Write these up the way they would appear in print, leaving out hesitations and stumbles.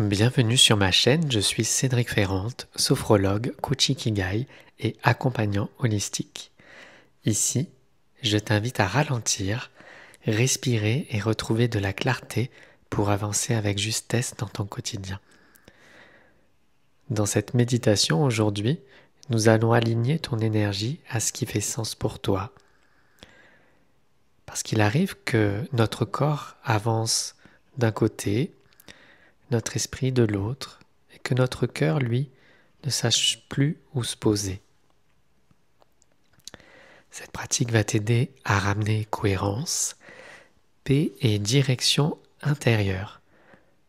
Bienvenue sur ma chaîne, je suis Cédric Ferrante, sophrologue, coach Ikigai et accompagnant holistique. Ici, je t'invite à ralentir, respirer et retrouver de la clarté pour avancer avec justesse dans ton quotidien. Dans cette méditation aujourd'hui, nous allons aligner ton énergie à ce qui fait sens pour toi. Parce qu'il arrive que notre corps avance d'un côté, notre esprit de l'autre, et que notre cœur, lui, ne sache plus où se poser. Cette pratique va t'aider à ramener cohérence, paix et direction intérieure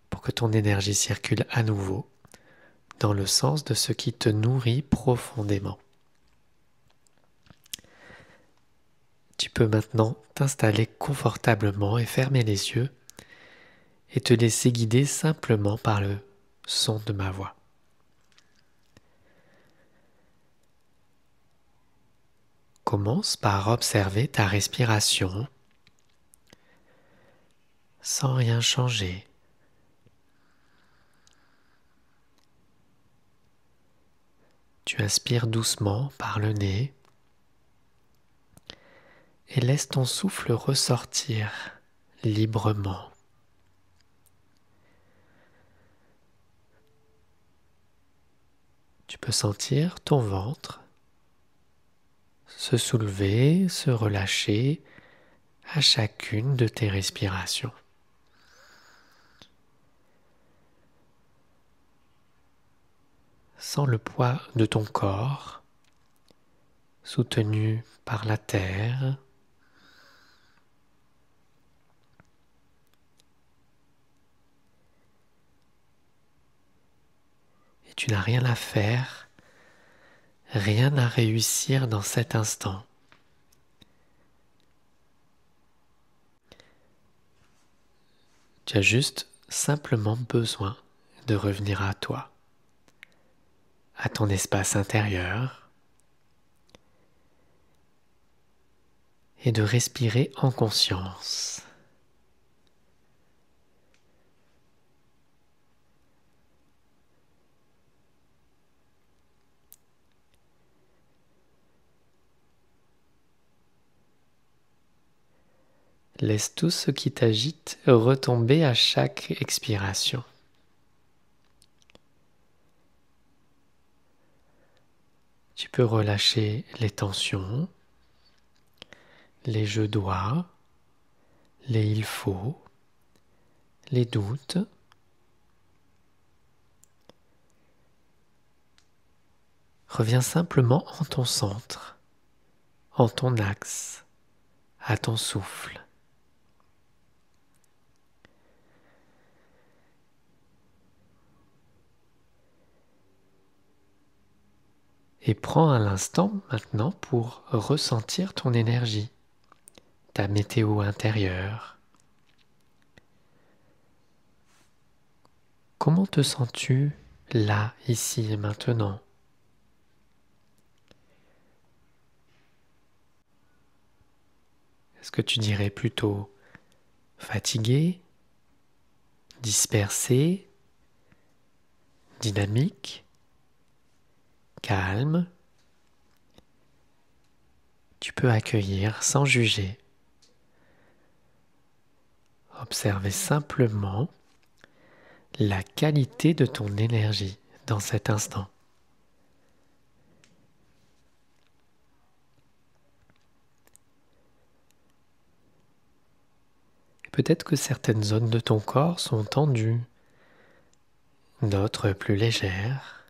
pour que ton énergie circule à nouveau dans le sens de ce qui te nourrit profondément. Tu peux maintenant t'installer confortablement et fermer les yeux et te laisser guider simplement par le son de ma voix. Commence par observer ta respiration sans rien changer. Tu inspires doucement par le nez et laisse ton souffle ressortir librement. Tu peux sentir ton ventre se soulever, se relâcher à chacune de tes respirations. Sens le poids de ton corps soutenu par la terre. Et tu n'as rien à faire, rien à réussir dans cet instant. Tu as juste simplement besoin de revenir à toi, à ton espace intérieur et de respirer en conscience. Laisse tout ce qui t'agite retomber à chaque expiration. Tu peux relâcher les tensions, les je dois, les il faut, les doutes. Reviens simplement en ton centre, en ton axe, à ton souffle. Et prends un instant maintenant pour ressentir ton énergie, ta météo intérieure. Comment te sens-tu là, ici et maintenant ? Est-ce que tu dirais plutôt fatigué, dispersé, dynamique, calme? Tu peux accueillir sans juger. Observez simplement la qualité de ton énergie dans cet instant. Peut-être que certaines zones de ton corps sont tendues, d'autres plus légères.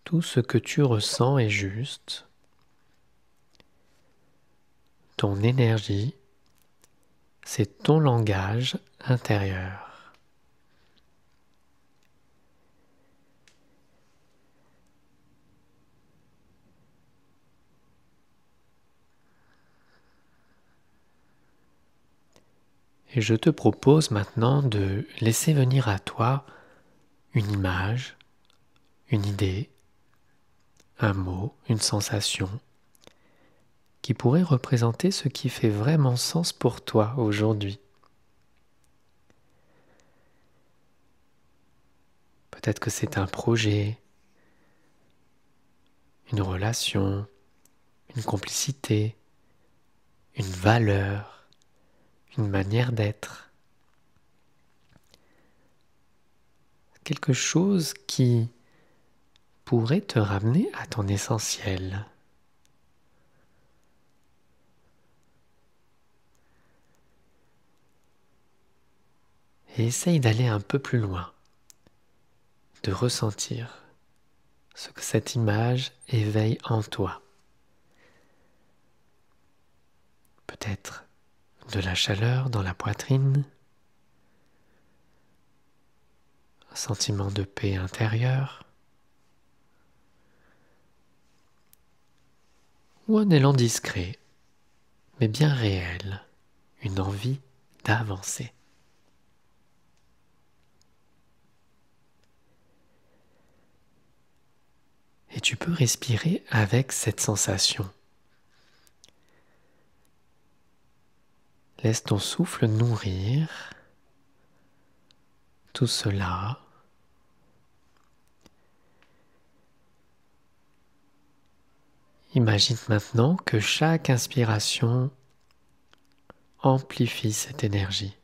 Tout ce que tu ressens est juste. Ton énergie, c'est ton langage intérieur. Et je te propose maintenant de laisser venir à toi une image, une idée, un mot, une sensation qui pourrait représenter ce qui fait vraiment sens pour toi aujourd'hui. Peut-être que c'est un projet, une relation, une complicité, une valeur, une manière d'être. Quelque chose qui pourrait te ramener à ton essentiel. Et essaye d'aller un peu plus loin, de ressentir ce que cette image éveille en toi. Peut-être de la chaleur dans la poitrine, un sentiment de paix intérieure, ou un élan discret, mais bien réel, une envie d'avancer. Et tu peux respirer avec cette sensation. Laisse ton souffle nourrir tout cela. Imagine maintenant que chaque inspiration amplifie cette énergie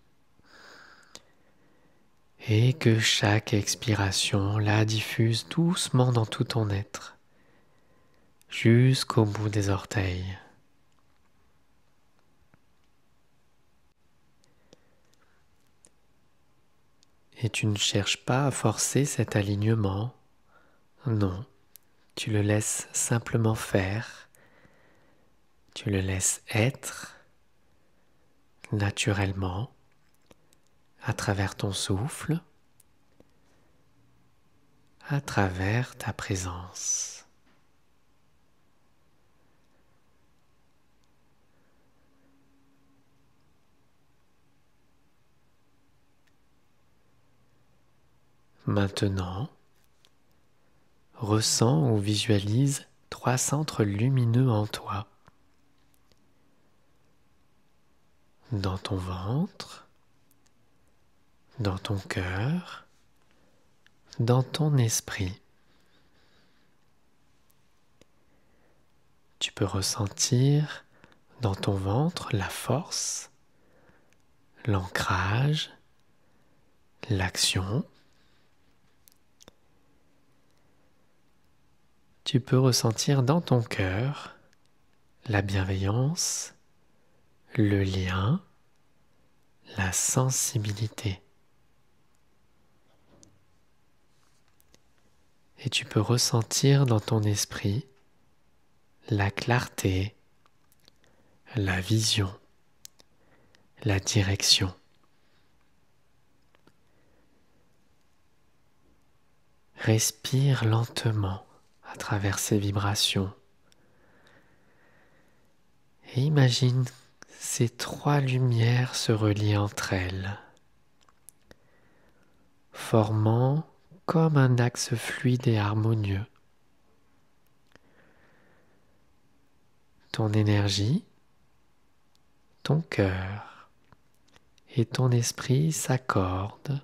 et que chaque expiration la diffuse doucement dans tout ton être, jusqu'au bout des orteils. Et tu ne cherches pas à forcer cet alignement, non, tu le laisses simplement faire, tu le laisses être naturellement à travers ton souffle, à travers ta présence. Maintenant, ressens ou visualise 3 centres lumineux en toi. Dans ton ventre, dans ton cœur, dans ton esprit. Tu peux ressentir dans ton ventre la force, l'ancrage, l'action. Tu peux ressentir dans ton cœur la bienveillance, le lien, la sensibilité. Et tu peux ressentir dans ton esprit la clarté, la vision, la direction. Respire lentement à travers ces vibrations et imagine ces 3 lumières se relier entre elles, formant comme un axe fluide et harmonieux. Ton énergie, ton cœur et ton esprit s'accordent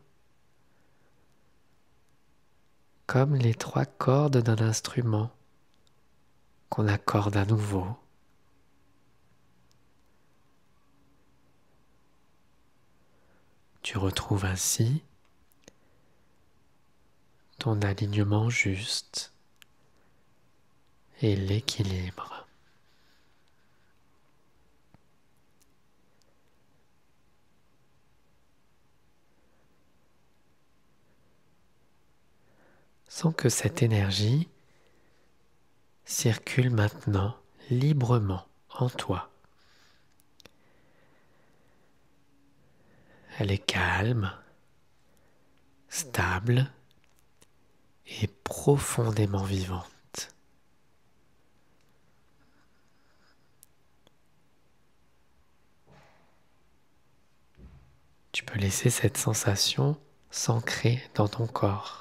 comme les 3 cordes d'un instrument qu'on accorde à nouveau. Tu retrouves ainsi ton alignement juste et l'équilibre. Sens que cette énergie circule maintenant librement en toi. Elle est calme, stable et profondément vivante. Tu peux laisser cette sensation s'ancrer dans ton corps.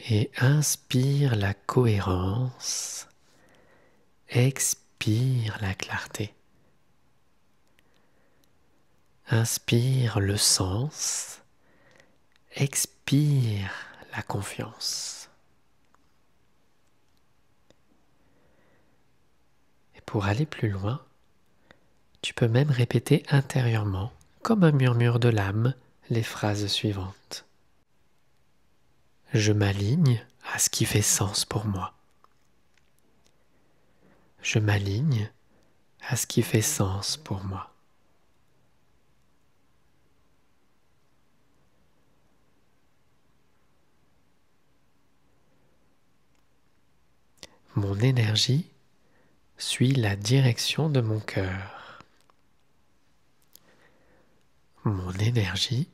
Et inspire la cohérence, expire la clarté. Inspire le sens expire la confiance. Et pour aller plus loin, tu peux même répéter intérieurement, comme un murmure de l'âme, les phrases suivantes. Je m'aligne à ce qui fait sens pour moi. Je m'aligne à ce qui fait sens pour moi. Mon énergie suit la direction de mon cœur. Mon énergie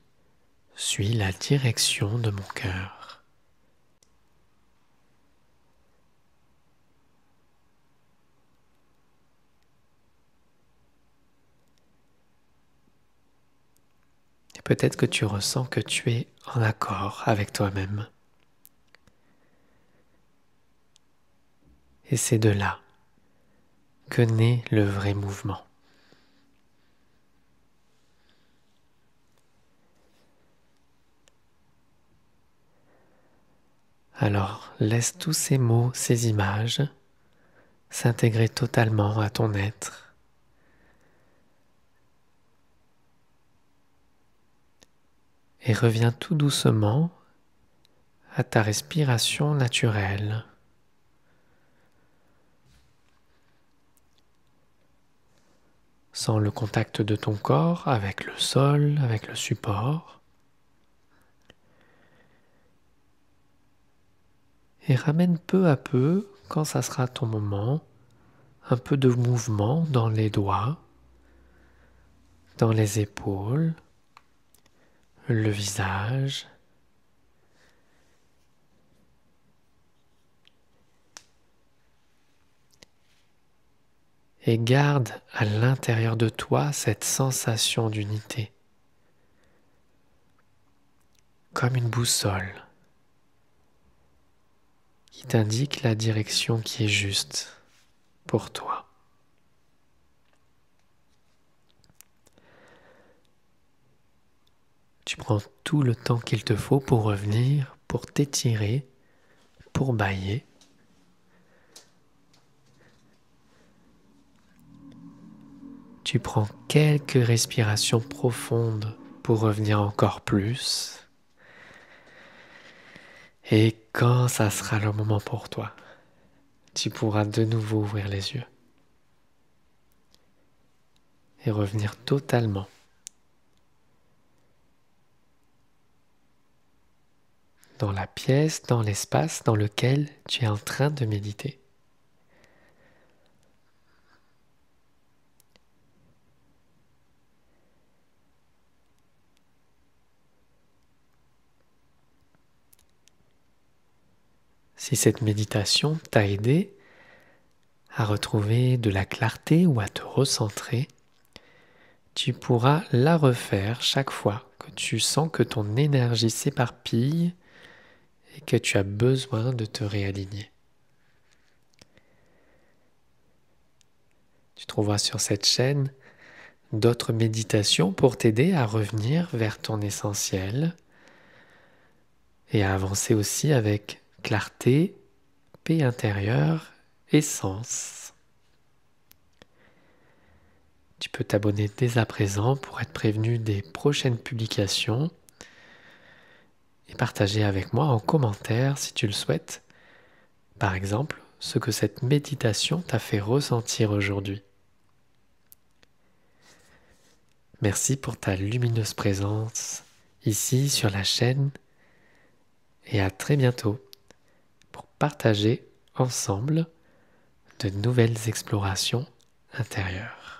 suit la direction de mon cœur. Et peut-être que tu ressens que tu es en accord avec toi-même. Et c'est de là que naît le vrai mouvement. Alors laisse tous ces mots, ces images s'intégrer totalement à ton être. Et reviens tout doucement à ta respiration naturelle. Sans le contact de ton corps avec le sol, avec le support. Et ramène peu à peu, quand ça sera ton moment, un peu de mouvement dans les doigts, dans les épaules, le visage. Et garde à l'intérieur de toi cette sensation d'unité, comme une boussole qui t'indique la direction qui est juste pour toi. Tu prends tout le temps qu'il te faut pour revenir, pour t'étirer, pour bâiller. Tu prends quelques respirations profondes pour revenir encore plus. Et quand ça sera le moment pour toi, tu pourras de nouveau ouvrir les yeux et revenir totalement dans la pièce, dans l'espace dans lequel tu es en train de méditer. Si cette méditation t'a aidé à retrouver de la clarté ou à te recentrer, tu pourras la refaire chaque fois que tu sens que ton énergie s'éparpille et que tu as besoin de te réaligner. Tu trouveras sur cette chaîne d'autres méditations pour t'aider à revenir vers ton essentiel et à avancer aussi avec clarté, paix intérieure et sens. Tu peux t'abonner dès à présent pour être prévenu des prochaines publications et partager avec moi en commentaire si tu le souhaites, par exemple, ce que cette méditation t'a fait ressentir aujourd'hui. Merci pour ta lumineuse présence ici sur la chaîne et à très bientôt pour partager ensemble de nouvelles explorations intérieures.